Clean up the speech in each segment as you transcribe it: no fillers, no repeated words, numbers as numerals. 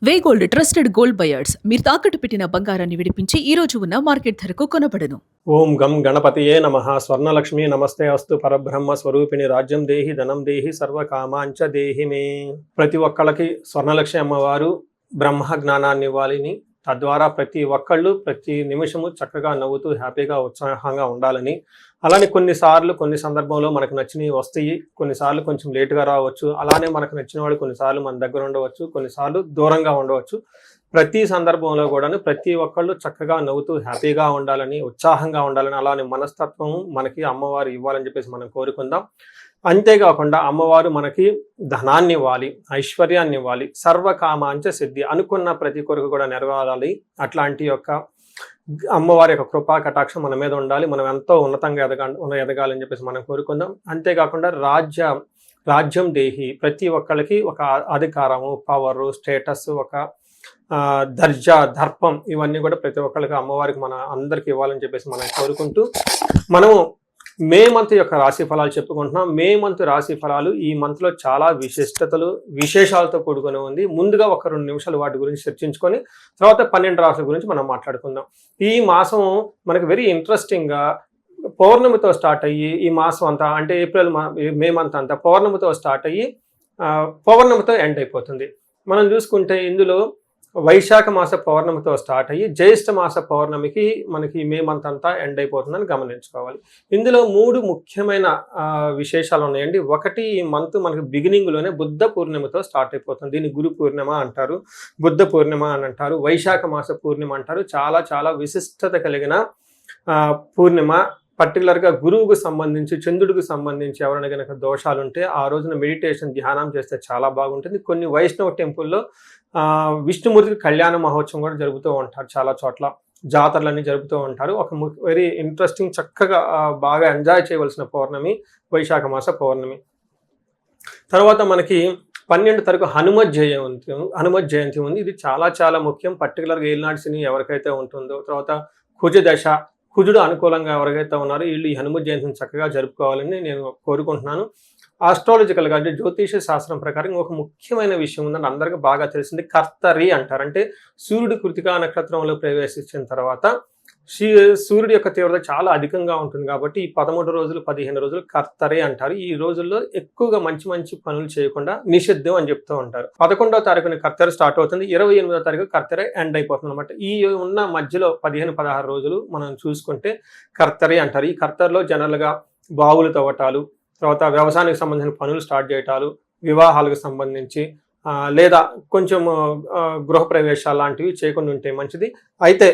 వే gold trusted gold buyers మీరు తాకట్టు పెట్టిన బంగారాన్ని విడిపించి ఈ రోజు ఉన్న మార్కెట్ ధరకు కొనబడను. ఓం గం గణపతియే నమః. స్వర్ణలక్ష్మి నమస్తే అస్తు. పరబ్రహ్మ స్వరూపిణి రాజ్యం దేహి ధనం దేహి సర్వకామాంచ దేహి మే. ప్రతి ఒక్కళ్ళకి స్వర్ణలక్ష్మి అమ్మవారు బ్రహ్మ జ్ఞానాన్ని ఇవ్వాలని, తద్వారా ప్రతి ఒక్కళ్ళు ప్రతి నిమిషము చక్కగా నవ్వుతూ హ్యాపీగా ఉత్సాహంగా ఉండాలని, అలానే కొన్ని సందర్భంలో మనకు నచ్చినవి వస్తాయి, కొన్నిసార్లు కొంచెం లేటుగా రావచ్చు. అలానే మనకు నచ్చిన వాళ్ళు కొన్నిసార్లు మన దగ్గర ఉండవచ్చు, కొన్నిసార్లు దూరంగా ఉండవచ్చు. ప్రతి సందర్భంలో కూడాను ప్రతి ఒక్కళ్ళు చక్కగా నవ్వుతూ హ్యాపీగా ఉండాలని, ఉత్సాహంగా ఉండాలని, అలానే మనస్తత్వం మనకి అమ్మవారు ఇవ్వాలని చెప్పేసి మనం కోరుకుందాం. అంతేకాకుండా అమ్మవారు మనకి ధనాన్ని ఇవ్వాలి, ఐశ్వర్యాన్ని ఇవ్వాలి, సర్వకామాంచ సిద్ధి, అనుకున్న ప్రతి కొరకు కూడా నెరవేరాలి. అట్లాంటి యొక్క అమ్మవారి యొక్క కృపా కటాక్షం మన మీద ఉండాలి. మనం ఎంతో ఉన్నతంగా ఎదగాలని చెప్పేసి మనం కోరుకుందాం. అంతేకాకుండా రాజ్యం దేహి, ప్రతి ఒక్కళ్ళకి ఒక అధికారము, పవరు, స్టేటస్, ఒక దర్జా, దర్పం, ఇవన్నీ కూడా ప్రతి ఒక్కళ్ళకి అమ్మవారికి మన అందరికి ఇవ్వాలని చెప్పేసి మనం కోరుకుంటూ, మనము మే మంత్ యొక్క రాశి ఫలాలు చెప్పుకుంటున్నాం. మే మంత్ రాశి ఫలాలు ఈ మంత్ లో చాలా విశేషాలతో కూడుకొని ఉంది. ముందుగా ఒక 2 నిమిషాలు వాటి గురించి చర్చించుకొని తర్వాత 12 రాశుల గురించి మనం మాట్లాడుకుందాం. ఈ మాసం మనకి వెరీ ఇంట్రెస్టింగ్ గా పౌర్ణమితో స్టార్ట్ అయ్యి, ఈ మాసం అంతా అంటే మే మంత్ అంతా పౌర్ణమితో స్టార్ట్ అయ్యి పౌర్ణమితో ఎండ్ అయిపోతుంది. మనం చూసుకుంటే ఇందులో వైశాఖ మాస పౌర్ణమితో స్టార్ట్ అయ్యి జ్యేష్ఠ మాస పౌర్ణమికి మనకి మే మంత్ అంతా ఎండ్ అయిపోతుందని గమనించుకోవాలి. ఇందులో 3 ముఖ్యమైన విశేషాలు ఉన్నాయండి. ఒకటి, ఈ మంత్ మనకి బిగినింగ్ లోనే బుద్ధ పూర్ణిమతో స్టార్ట్ అయిపోతుంది. దీన్ని గురు పూర్ణిమ అంటారు, బుద్ధ పూర్ణిమ అని అంటారు, వైశాఖ మాస పూర్ణిమ అంటారు. చాలా చాలా విశిష్టత కలిగిన పూర్ణిమ. పర్టికులర్గా గురువుకు సంబంధించి, చంద్రుడికి సంబంధించి ఎవరైనా కనుక దోషాలు ఉంటే ఆ రోజున మెడిటేషన్, ధ్యానం చేస్తే చాలా బాగుంటుంది. కొన్ని వైష్ణవ టెంపుల్లో విష్ణుమూర్తికి కళ్యాణ మహోత్సవం కూడా జరుపుతూ ఉంటారు. చాలా చోట్ల జాతరలన్నీ జరుపుతూ ఉంటారు. ఒక వెరీ ఇంట్రెస్టింగ్, చక్కగా బాగా ఎంజాయ్ చేయవలసిన పౌర్ణమి వైశాఖ మాస పౌర్ణమి. తర్వాత మనకి 12 తారీఖు హనుమత్ జయంతి ఉంది. ఇది చాలా చాలా ముఖ్యం. పర్టికులర్గా ఏలినాటి శని ఎవరికైతే ఉంటుందో, తర్వాత కుజ దశ, కుజుడు అనుకూలంగా ఎవరికైతే ఉన్నారో వీళ్ళు ఈ హనుమత్ జయంతిని చక్కగా జరుపుకోవాలని నేను కోరుకుంటున్నాను. ఆస్ట్రాలజికల్గా అంటే జ్యోతిష శాస్త్రం ప్రకారం ఒక ముఖ్యమైన విషయం ఉందని అందరికీ బాగా తెలిసింది, కర్తరి అంటారు. అంటే సూర్యుడు కృతికా నక్షత్రంలో ప్రవేశించిన తర్వాత సూర్యుడి యొక్క తీవ్రత చాలా అధికంగా ఉంటుంది కాబట్టి ఈ 13 రోజులు 15 రోజులు కర్తరే అంటారు. ఈ రోజుల్లో ఎక్కువగా మంచి మంచి పనులు చేయకుండా నిషిద్ధం అని చెప్తూ ఉంటారు. 11వ తారీఖున కర్తెర స్టార్ట్ అవుతుంది, 28వ తారీఖు కర్తెర ఎండ్ అయిపోతుంది అనమాట. ఈ ఉన్న మధ్యలో 15-16 రోజులు మనం చూసుకుంటే కర్తరే అంటారు. ఈ కర్తెరలో జనరల్గా బావులు తవ్వటాలు, తర్వాత వ్యవసాయానికి సంబంధించిన పనులు స్టార్ట్ చేయటాలు, వివాహాలకు సంబంధించి లేదా కొంచెం గృహప్రవేశాలు లాంటివి చేయకుండా ఉంటే మంచిది. అయితే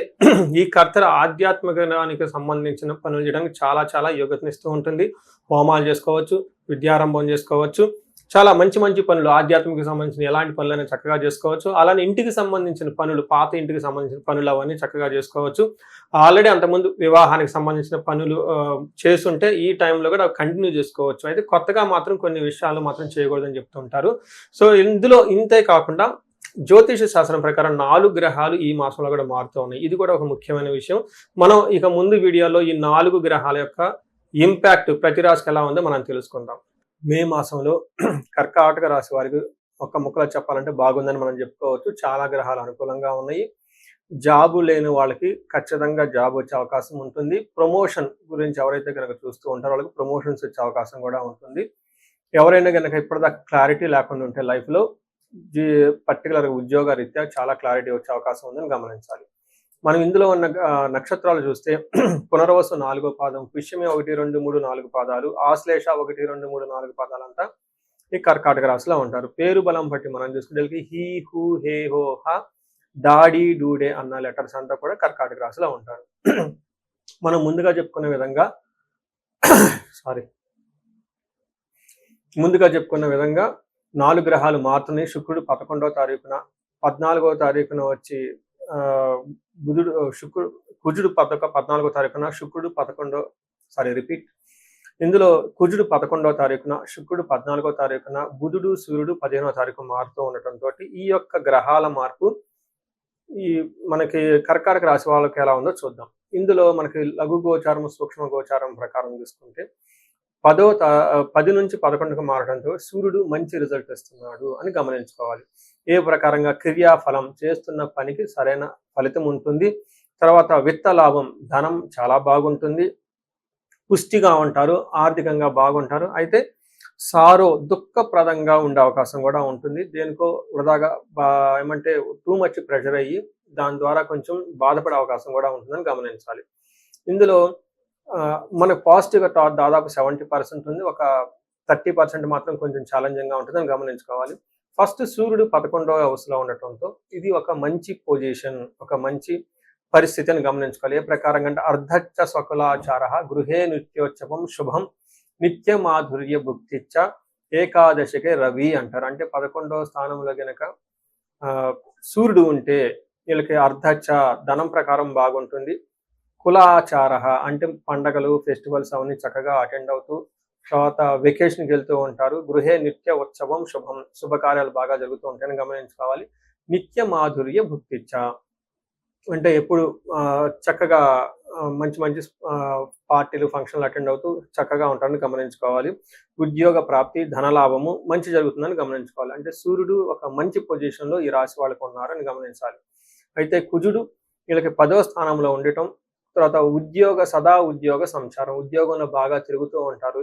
ఈ కర్తెర ఆధ్యాత్మికానికి సంబంధించిన పనులు చేయడానికి చాలా చాలా యోగ్యతనిస్తూ ఉంటుంది. హోమాలు చేసుకోవచ్చు, విద్యారంభం చేసుకోవచ్చు, చాలా మంచి మంచి పనులు, ఆధ్యాత్మిక సంబంధించిన ఎలాంటి పనులైనా చక్కగా చేసుకోవచ్చు. అలానే ఇంటికి సంబంధించిన పనులు, పాత ఇంటికి సంబంధించిన పనులు అవన్నీ చక్కగా చేసుకోవచ్చు. ఆల్రెడీ అంతకుముందు వివాహానికి సంబంధించిన పనులు చేస్తుంటే ఈ టైంలో కూడా కంటిన్యూ చేసుకోవచ్చు. అయితే కొత్తగా మాత్రం కొన్ని విషయాలు మాత్రం చేయకూడదని చెప్తుంటారు. సో ఇందులో ఇంతే కాకుండా జ్యోతిష శాస్త్రం ప్రకారం 4 గ్రహాలు ఈ మాసంలో కూడా మారుతూ ఉన్నాయి. ఇది కూడా ఒక ముఖ్యమైన విషయం. మనం ఇక ముందు వీడియోలో ఈ 4 గ్రహాల యొక్క ఇంపాక్ట్ ప్రతి రాశికి ఎలా ఉందో మనం తెలుసుకుందాం. మే మాసంలో కర్కాటక రాశి వారికి ఒక్క ముక్కలో చెప్పాలంటే బాగుందని మనం చెప్పుకోవచ్చు. చాలా గ్రహాలు అనుకూలంగా ఉన్నాయి. జాబు లేని వాళ్ళకి ఖచ్చితంగా జాబ్ వచ్చే అవకాశం ఉంటుంది. ప్రమోషన్ గురించి ఎవరైతే కనుక చూస్తూ ఉంటారో వాళ్ళకి ప్రమోషన్స్ వచ్చే అవకాశం కూడా ఉంటుంది. ఎవరైనా కనుక ఇప్పటిదాకా క్లారిటీ లేకుండా ఉంటే లైఫ్లో పర్టికులర్గా ఉద్యోగ రీత్యా చాలా క్లారిటీ వచ్చే అవకాశం ఉందని గమనించాలి. మనం ఇందులో ఉన్న నక్షత్రాలు చూస్తే పునర్వసు 4వ పాదం, పుష్యమి 1, 2, 3, 4 పాదాలు, ఆశ్లేష 1, 2, 3, 4 పాదాలంతా ఈ కర్కాటక రాశిలో ఉంటారు. పేరు బలం బట్టి మనం చూసుకుంటే హీ, హూ, హే, హో, హ, డాడీ, డూడే అన్న లెటర్స్ అంతా కూడా కర్కాటక రాశిలో ఉంటారు. మనం ముందుగా చెప్పుకున్న విధంగా 4 గ్రహాలు మారుతున్నాయి. శుక్రుడు 11వ తారీఖున, 14వ తారీఖున వచ్చి కుజుడు 14వ తారీఖున, శుక్రుడు ఇందులో కుజుడు 11వ తారీఖున, శుక్రుడు 14వ తారీఖున, బుధుడు, సూర్యుడు 15వ తారీఖు మారుతూ ఉండటంతో ఈ యొక్క గ్రహాల మార్పు ఈ మనకి కర్కాటక రాశి వాళ్ళకి ఎలా ఉందో చూద్దాం. ఇందులో మనకి లఘు గోచారం, సూక్ష్మ గోచారం ప్రకారం తీసుకుంటే 10 నుంచి 11కు మారడంతో సూర్యుడు మంచి రిజల్ట్ ఇస్తున్నాడు అని గమనించుకోవాలి. ఏ ప్రకారంగా క్రియాఫలం చేస్తున్న పనికి సరైన ఫలితం ఉంటుంది. తర్వాత విత్త లాభం, ధనం చాలా బాగుంటుంది. పుష్టిగా ఉంటారు, ఆర్థికంగా బాగుంటారు. అయితే దుఃఖప్రదంగా ఉండే అవకాశం కూడా ఉంటుంది. దేనికో వృధాగా ఏమంటే టూ మచ్ ప్రెషర్ అయ్యి దాని ద్వారా కొంచెం బాధపడే అవకాశం కూడా ఉంటుందని గమనించాలి. ఇందులో మనకు పాజిటివ్‌గా దాదాపు 70% ఉంది. ఒక 30% మాత్రం కొంచెం ఛాలెంజింగ్‌గా ఉంటుందని గమనించుకోవాలి. ఫస్ట్ సూర్యుడు 11వ హౌస్‌లో ఉండటంతో ఇది ఒక మంచి పొజిషన్, ఒక మంచి పరిస్థితి అని గమనించుకోవాలి. ఏ ప్రకారంగా అంటే అర్ధచ్చ స్వకులాచారః గృహే నిత్యోత్సవం శుభం నిత్య మాధుర్య భుక్తిచ్చ ఏకాదశికే రవి అంటారు. అంటే 11వ స్థానంలో గనక సూర్యుడు ఉంటే వీళ్ళకి అర్ధచ్చ ధనం ప్రకారం బాగుంటుంది. కులాచార అంటే పండగలు, ఫెస్టివల్స్ అవన్నీ చక్కగా అటెండ్ అవుతూ తర్వాత వెకేషన్కి వెళ్తూ ఉంటారు. గృహే నిత్య ఉత్సవం శుభం, శుభకార్యాలు బాగా జరుగుతూ ఉంటాయని గమనించుకోవాలి. నిత్య మాధుర్య భుక్తిచ్చ అంటే ఎప్పుడు చక్కగా మంచి మంచి పార్టీలు, ఫంక్షన్లు అటెండ్ అవుతూ చక్కగా ఉంటారని గమనించుకోవాలి. ఉద్యోగ ప్రాప్తి, ధనలాభము మంచి జరుగుతుందని గమనించుకోవాలి. అంటే సూర్యుడు ఒక మంచి పొజిషన్లో ఈ రాశి వాళ్ళకు ఉన్నారని గమనించాలి. అయితే కుజుడు వీళ్ళకి 10వ స్థానంలో ఉండటం, తర్వాత సదా ఉద్యోగ సంచారం, ఉద్యోగంలో బాగా తిరుగుతూ ఉంటారు.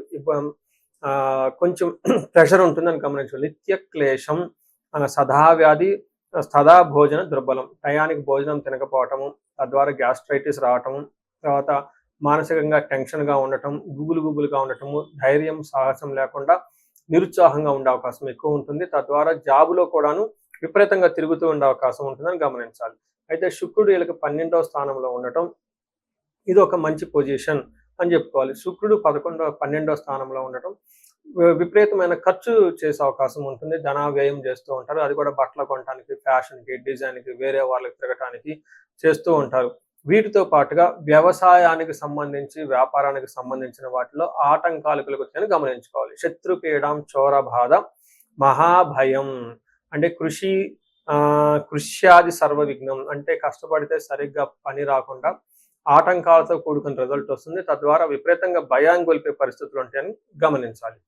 కొంచెం ప్రెషర్ ఉంటుందని గమనించాలి. నిత్య క్లేశం, సదా వ్యాధి, సదా భోజన దుర్బలం, టయానికి భోజనం తినకపోవటము, తద్వారా గ్యాస్ట్రైటిస్ రావటము, తర్వాత మానసికంగా టెన్షన్గా ఉండటం, గుబులుగా ఉండటము, ధైర్యం సాహసం లేకుండా నిరుత్సాహంగా ఉండే అవకాశం ఎక్కువ ఉంటుంది. తద్వారా జాబులో కూడాను విపరీతంగా తిరుగుతూ ఉండే అవకాశం ఉంటుందని గమనించాలి. అయితే శుక్రుడు వీళ్ళకి 12వ స్థానంలో ఉండటం ఇది ఒక మంచి పొజిషన్ అని చెప్పుకోవాలి. శుక్రుడు 12వ స్థానంలో ఉండటం విపరీతమైన ఖర్చు చేసే అవకాశం ఉంటుంది. ధన వ్యయం చేస్తూ ఉంటారు. అది కూడా బట్టలు కొనడానికి, ఫ్యాషన్కి, డిజైన్కి, వేరే వాళ్ళకి తిరగటానికి చేస్తూ ఉంటారు. వీటితో పాటుగా వ్యవసాయానికి సంబంధించి, వ్యాపారానికి సంబంధించిన వాటిలో ఆటంకాలు కలుగుతాయని గమనించుకోవాలి. శత్రుపీడం, చోర బాధ, మహాభయం అంటే కృష్యాది సర్వ విఘ్నం అంటే కష్టపడితే సరిగ్గా పని రాకుండా ఆటంకాలతో కూడుకున్న రిజల్ట్ వస్తుంది. తద్వారా విపరీతంగా భయాన్ని గొలిపే పరిస్థితులు ఉంటాయని గమనించాలి.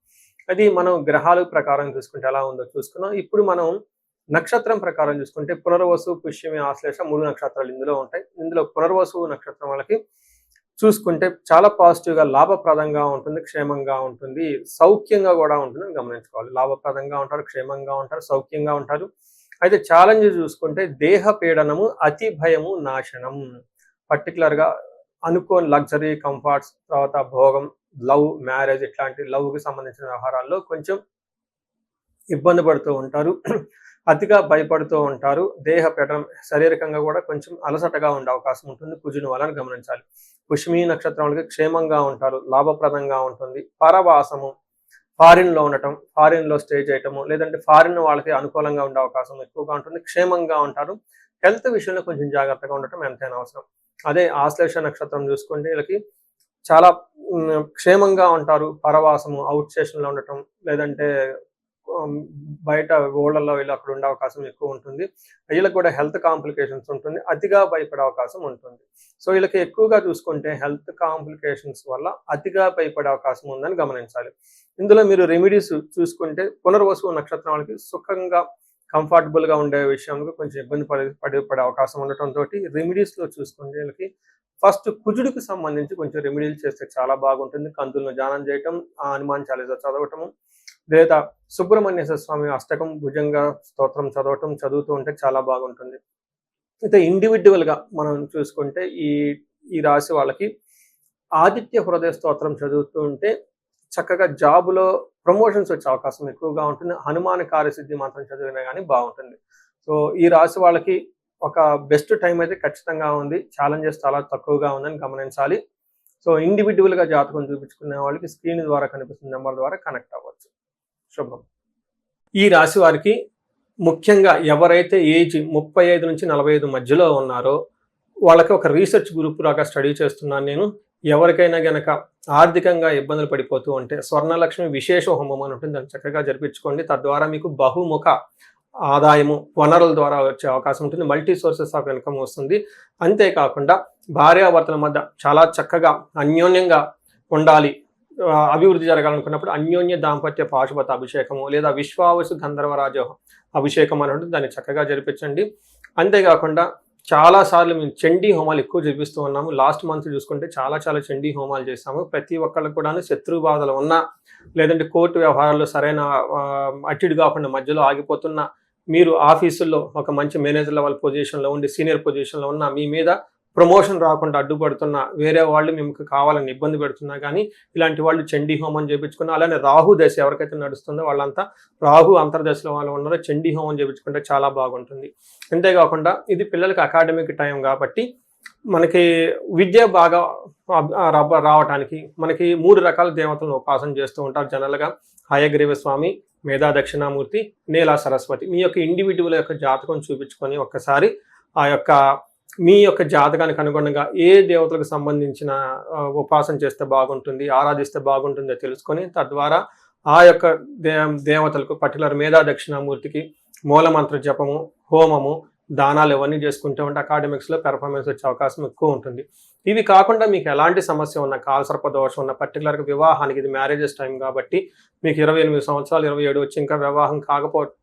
అది మనం గ్రహాల ప్రకారం చూసుకుంటే ఎలా ఉందో చూసుకున్నాం. ఇప్పుడు మనం నక్షత్రం ప్రకారం చూసుకుంటే పునర్వసు, పుష్యమి, ఆశ్లేష 3 నక్షత్రాలు ఇందులో ఉంటాయి. ఇందులో పునర్వసు నక్షత్రం వాళ్ళకి చూసుకుంటే చాలా పాజిటివ్గా, లాభప్రదంగా ఉంటుంది, క్షేమంగా ఉంటుంది, సౌఖ్యంగా కూడా ఉంటుందని గమనించుకోవాలి. లాభప్రదంగా ఉంటారు, క్షేమంగా ఉంటారు, సౌఖ్యంగా ఉంటారు. అయితే ఛాలెంజ్ చూసుకుంటే దేహ పీడనము, అతి భయము, నాశనం. పర్టికులర్గా అనుకోని లగ్జరీ, కంఫర్ట్స్, తర్వాత భోగం, లవ్, మ్యారేజ్ ఇట్లాంటి లవ్కి సంబంధించిన వ్యవహారాల్లో కొంచెం ఇబ్బంది పడుతూ ఉంటారు. అతిగా భయపడుతూ ఉంటారు. దేహ పీడనం, శారీరకంగా కూడా కొంచెం అలసటగా ఉండే అవకాశం ఉంటుంది కుజుని వలన గమనించాలి. పుష్యమి నక్షత్రం వాళ్ళకి క్షేమంగా ఉంటారు, లాభప్రదంగా ఉంటుంది. పరవాసము, ఫారిన్లో ఉండటం, ఫారిన్లో స్టే చేయటము, లేదంటే ఫారిన్ వాళ్ళకి అనుకూలంగా ఉండే అవకాశం ఎక్కువగా ఉంటుంది. క్షేమంగా ఉంటారు. హెల్త్ విషయంలో కొంచెం జాగ్రత్తగా ఉండటం ఎంతైనా అవసరం. అదే ఆశ్లేష నక్షత్రం చూసుకుంటే వీళ్ళకి చాలా క్షేమంగా ఉంటారు. పరవాసము, అవుట్ స్టేషన్లో ఉండటం, లేదంటే బయట ఊళ్ళల్లో వీళ్ళు అక్కడ ఉండే అవకాశం ఎక్కువ ఉంటుంది. వీళ్ళకి కూడా హెల్త్ కాంప్లికేషన్స్ ఉంటుంది. అతిగా భయపడే అవకాశం ఉంటుంది. సో వీళ్ళకి ఎక్కువగా చూసుకుంటే హెల్త్ కాంప్లికేషన్స్ వల్ల అతిగా భయపడే అవకాశం ఉందని గమనించాలి. ఇందులో మీరు రెమెడీస్ చూసుకుంటే పునర్వసు నక్షత్రం వాళ్ళకి సుఖంగా, కంఫర్టబుల్గా ఉండే విషయంలో కొంచెం ఇబ్బంది పడే అవకాశం ఉండటంతో రెమెడీస్లో చూసుకుంటే వీళ్ళకి ఫస్ట్ కుజుడికి సంబంధించి కొంచెం రెమెడీలు చేస్తే చాలా బాగుంటుంది. కందులను ధ్యానం చేయటం, హనుమాన్ చాలీసా చదవటము, లేదా సుబ్రహ్మణ్యేశ్వర స్వామి అష్టకం, భుజంగ స్తోత్రం చదువుతూ ఉంటే చాలా బాగుంటుంది. అయితే ఇండివిజువల్గా మనం చూసుకుంటే ఈ రాశి వాళ్ళకి ఆదిత్య హృదయ స్తోత్రం చదువుతూ ఉంటే చక్కగా జాబులో ప్రమోషన్స్ వచ్చే అవకాశం ఎక్కువగా ఉంటుంది. హనుమాన్ కార్యసిద్ధి మంత్రం చదివినా కానీ బాగుంటుంది. సో ఈ రాశి వాళ్ళకి ఒక బెస్ట్ టైం అయితే ఖచ్చితంగా ఉంది. ఛాలెంజెస్ చాలా తక్కువగా ఉందని గమనించాలి. సో ఇండివిజువల్గా జాతకం చూపించుకునే వాళ్ళకి స్క్రీన్ ద్వారా కనిపిస్తున్న నెంబర్ ద్వారా కనెక్ట్ అవ్వచ్చు. శుభం. ఈ రాశి వారికి ముఖ్యంగా ఎవరైతే ఏజ్ 35 నుంచి 45 మధ్యలో ఉన్నారో వాళ్ళకి ఒక రీసెర్చ్ గ్రూప్ లాగా స్టడీ చేస్తున్నాను నేను. ఎవరికైనా గనక ఆర్థికంగా ఇబ్బందులు పడిపోతూ ఉంటే స్వర్ణలక్ష్మి విశేష హోమం అని ఉంటుంది, దాన్ని చక్కగా జరిపించుకోండి. తద్వారా మీకు బహుముఖ ఆదాయము, వనరుల ద్వారా వచ్చే అవకాశం ఉంటుంది. మల్టీ సోర్సెస్ ఆఫ్ ఇన్కమ్ వస్తుంది. అంతేకాకుండా భార్యాభర్తల మధ్య చాలా చక్కగా అన్యోన్యంగా ఉండాలి, అభివృద్ధి జరగాలనుకున్నప్పుడు అన్యోన్య దాంపత్య పాశుపత అభిషేకము లేదా విశ్వావసు గంధర్వరాజ అభిషేకం అనేది దాన్ని చక్కగా జరిపించండి. అంతేకాకుండా చాలా సార్లు మేము చండీ హోమాలు ఎక్కువ జరిపిస్తూ ఉన్నాము. లాస్ట్ మంత్ చూసుకుంటే చాలా చండీ హోమాలు చేస్తాము. ప్రతి ఒక్కళ్ళకు కూడా శత్రు బాధలు ఉన్నా, లేదంటే కోర్టు వ్యవహారాల్లో సరైన అటు కాకుండా మధ్యలో ఆగిపోతున్న, మీరు ఆఫీసుల్లో ఒక మంచి మేనేజర్ లెవెల్ పొజిషన్లో ఉండి సీనియర్ పొజిషన్లో ఉన్న, మీ మీద ప్రమోషన్ రాకుండా అడ్డుపడుతున్న వేరే వాళ్ళు మీకు కావాలని ఇబ్బంది పెడుతున్నా కానీ ఇలాంటి వాళ్ళు చండీ హోమం చేయించుకున్న, అలానే రాహు దశ ఎవరికైతే నడుస్తుందో వాళ్ళంతా రాహు అంతర్దశలో వాళ్ళు ఉన్నారో చండీ హోమం చేయించుకుంటే చాలా బాగుంటుంది. అంతేకాకుండా ఇది పిల్లలకి అకాడమిక్ టైం కాబట్టి మనకి విద్య బాగా రావటానికి మనకి 3 రకాల దేవతలను ఉపాసన చేస్తూ ఉంటారు జనరల్గా. హయగ్రీవ స్వామి, మేధా దక్షిణామూర్తి, నీలా సరస్వతి. మీ యొక్క ఇండివిజువల్ యొక్క జాతకం చూపించుకొని ఒక్కసారి ఆ యొక్క మీ యొక్క జాతకానికి అనుగుణంగా ఏ దేవతలకు సంబంధించిన ఉపాసన చేస్తే బాగుంటుంది, ఆరాధిస్తే బాగుంటుందో తెలుసుకొని తద్వారా ఆ యొక్క దేవతలకు పర్టికులర్ మేధా దక్షిణామూర్తికి మూలమంత్ర జపము, హోమము, దానాలు ఇవన్నీ చేసుకుంటూ ఉంటే అకాడమిక్స్లో పెర్ఫార్మెన్స్ వచ్చే అవకాశం ఎక్కువ ఉంటుంది. ఇవి కాకుండా మీకు ఎలాంటి సమస్య ఉన్న, కాలసర్ప దోషం ఉన్న, పర్టికులర్గా వివాహానికి ఇది మ్యారేజెస్ టైం కాబట్టి మీకు 28 సంవత్సరాలు 27 వచ్చి ఇంకా వివాహం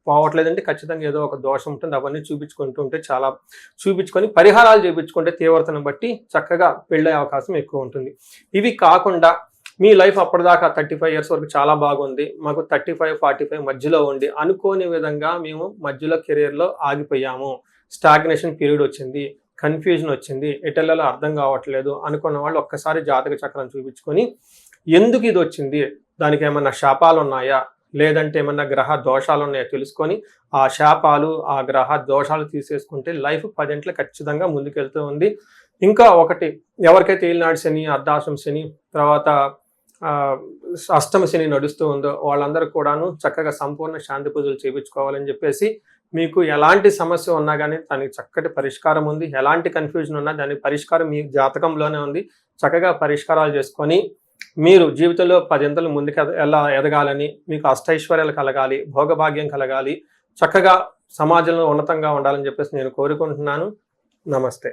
పోవట్లేదంటే ఖచ్చితంగా ఏదో ఒక దోషం ఉంటుంది. అవన్నీ చూపించుకుంటూ ఉంటే చూపించుకొని పరిహారాలు చేయించుకుంటే తీవ్రతను బట్టి చక్కగా పెళ్ళే అవకాశం ఎక్కువ ఉంటుంది. ఇవి కాకుండా మీ లైఫ్ అప్పటిదాకా 35 ఇయర్స్ వరకు చాలా బాగుంది, మాకు 35, 45 మధ్యలో ఉండి అనుకోని విధంగా మేము మధ్యలో కెరీర్లో ఆగిపోయాము, స్టాగ్నేషన్ పీరియడ్ వచ్చింది, కన్ఫ్యూజన్ వచ్చింది, ఎటెల్లలో అర్థం కావట్లేదు అనుకున్న వాళ్ళు ఒక్కసారి జాతక చక్రం చూపించుకొని ఎందుకు ఇది వచ్చింది, దానికి ఏమన్నా శాపాలు ఉన్నాయా, లేదంటే ఏమన్నా గ్రహ దోషాలు ఉన్నాయో తెలుసుకొని ఆ శాపాలు, ఆ గ్రహ దోషాలు తీసేసుకుంటే లైఫ్ 10 ఇంట్లో ఖచ్చితంగా ముందుకెళ్తూ ఉంది. ఇంకా ఒకటి, ఎవరికైతే ఏలినాడు శని, అర్ధాశ్రమ శని, తర్వాత అష్టమ శని నడుస్తూ ఉందో వాళ్ళందరూ కూడాను చక్కగా సంపూర్ణ శాంతి పూజలు చేయించుకోవాలని చెప్పేసి, మీకు ఎలాంటి సమస్య ఉన్నా కానీ దానికి చక్కటి పరిష్కారం ఉంది. ఎలాంటి కన్ఫ్యూజన్ ఉన్నా దానికి పరిష్కారం మీ జాతకంలోనే ఉంది. చక్కగా పరిష్కారాలు చేసుకొని మీరు జీవితంలో 10 ఇంతలు ముందుకు ఎలా ఎదగాలని, మీకు అష్టైశ్వర్యాలు కలగాలి, భోగభాగ్యం కలగాలి, చక్కగా సమాజంలో ఉన్నతంగా ఉండాలని చెప్పేసి నేను కోరుకుంటున్నాను. నమస్తే.